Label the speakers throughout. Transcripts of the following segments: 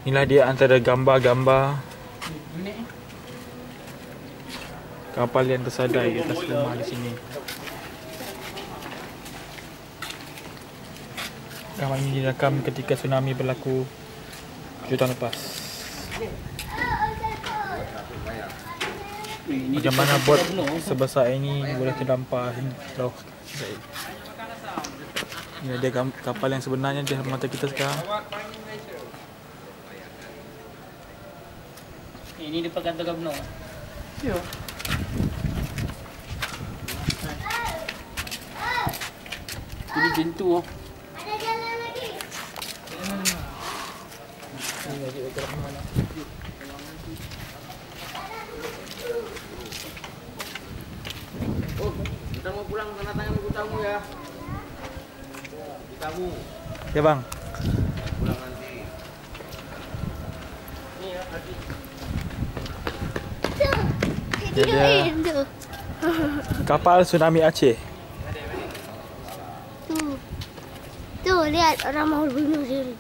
Speaker 1: Inilah dia antara gambar-gambar kapal yang tersadai di atas rumah di sini. Gambar ini direkam ketika tsunami berlaku 7 tahun lepas. Bagaimana bot sebesar ini boleh terdampar jauh. Ini dia kapal yang sebenarnya di mata kita sekarang.
Speaker 2: Ini dia pakai tengah benar. Ya. Ini pintu. Ada jalan lagi. Ini lagi ke mana? Oh, kita mau pulang tanda tangan ibu tamu ya. Tamu.
Speaker 1: Ya bang.
Speaker 2: Pulang nanti. Ini ya tadi.
Speaker 1: Dia kapal tsunami Aceh.
Speaker 3: Tuh lihat orang mau bunuh diri.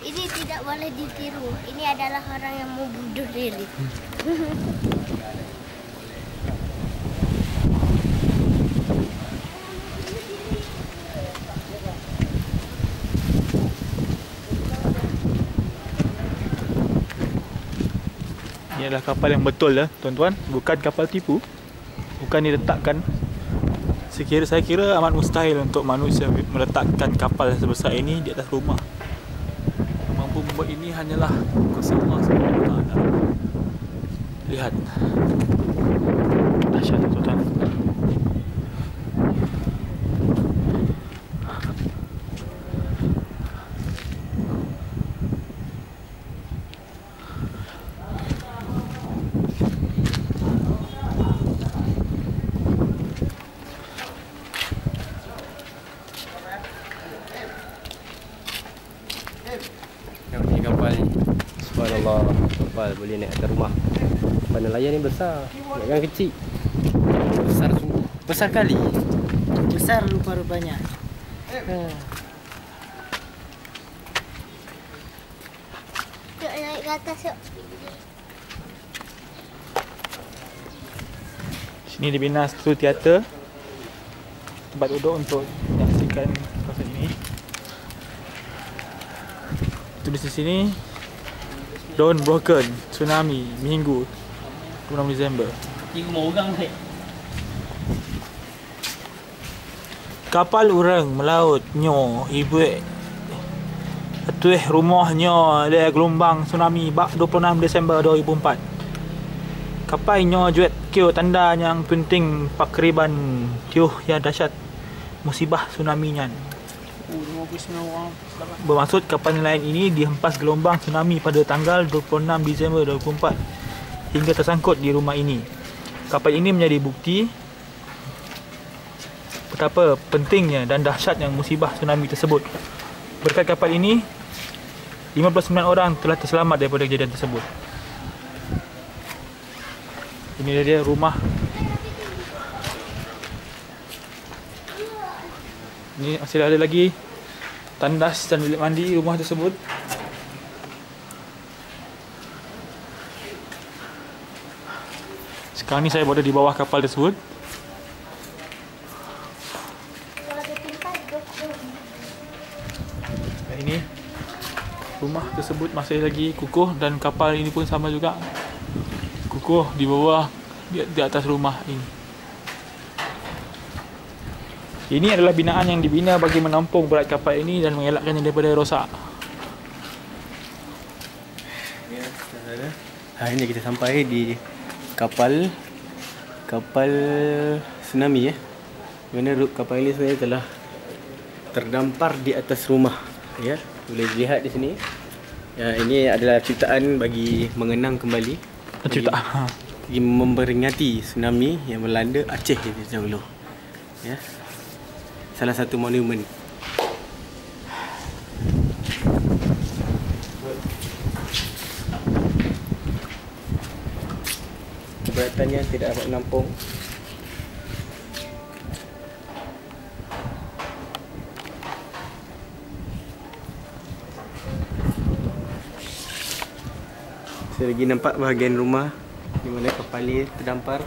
Speaker 3: Ini tidak boleh ditiru. Ini adalah orang yang mau bunuh diri.
Speaker 1: Ini adalah kapal yang betul ya, tuan-tuan. Bukan kapal tipu. Bukan diletakkan. Saya kira amat mustahil untuk manusia meletakkan kapal sebesar ini di atas rumah. Yang mampu membuat ini hanyalah kuasa Allah SWT. Lihat. Dahsyat tuan-tuan.
Speaker 2: Ni kapal ni. Subhanallah, kapal boleh naik atas rumah. Kapal nelayan ni besar, bukan kecil. Besar sungguh. Besar kali. Besar rupa-rupanya.
Speaker 3: Yuk naik ke atas yuk.
Speaker 1: Sini dibina satu teater. Tempat duduk untuk menyaksikan kawasan ini. Tulis di sini Dawn broken, tsunami, Minggu 26 Disember.
Speaker 2: 5 orang ni.
Speaker 1: Kapal orang melaut nyo ibu atuh rumahnya ada gelombang tsunami bak 26 Disember 2004. Kapal nyo juet kio tanda yang penting pakriban tiuh yang dahsyat musibah tsunami nyan.
Speaker 2: 59 orang.
Speaker 1: Bermaksud kapal nelayan ini dihempas gelombang tsunami pada tanggal 26 Disember 2004 hingga tersangkut di rumah ini. Kapal ini menjadi bukti betapa pentingnya dan dahsyatnya musibah tsunami tersebut. Berkat kapal ini, 59 orang telah terselamat daripada kejadian tersebut. Ini dia rumah. Ini masih ada lagi tandas dan bilik mandi rumah tersebut. Sekarang ni saya berada di bawah kapal tersebut. Ini rumah tersebut masih lagi kukuh dan kapal ini pun sama juga kukuh di bawah di atas rumah ini. Ini adalah binaan yang dibina bagi menampung berat kapal ini dan mengelakkannya daripada rosak.
Speaker 2: Ya, saudara. Hari ini kita sampai di kapal tsunami ya. Mana kapal ini sebenarnya telah terdampar di atas rumah ya. Boleh dilihat di sini. Ya, ini adalah ciptaan bagi mengenang kembali
Speaker 1: Ciptaan.
Speaker 2: Bagi memperingati tsunami yang melanda Aceh dahulu. Ya. Salah satu monumen. Keberatannya tidak dapat menampung. Saya lagi nampak bahagian rumah di mana kapal ni terdampar.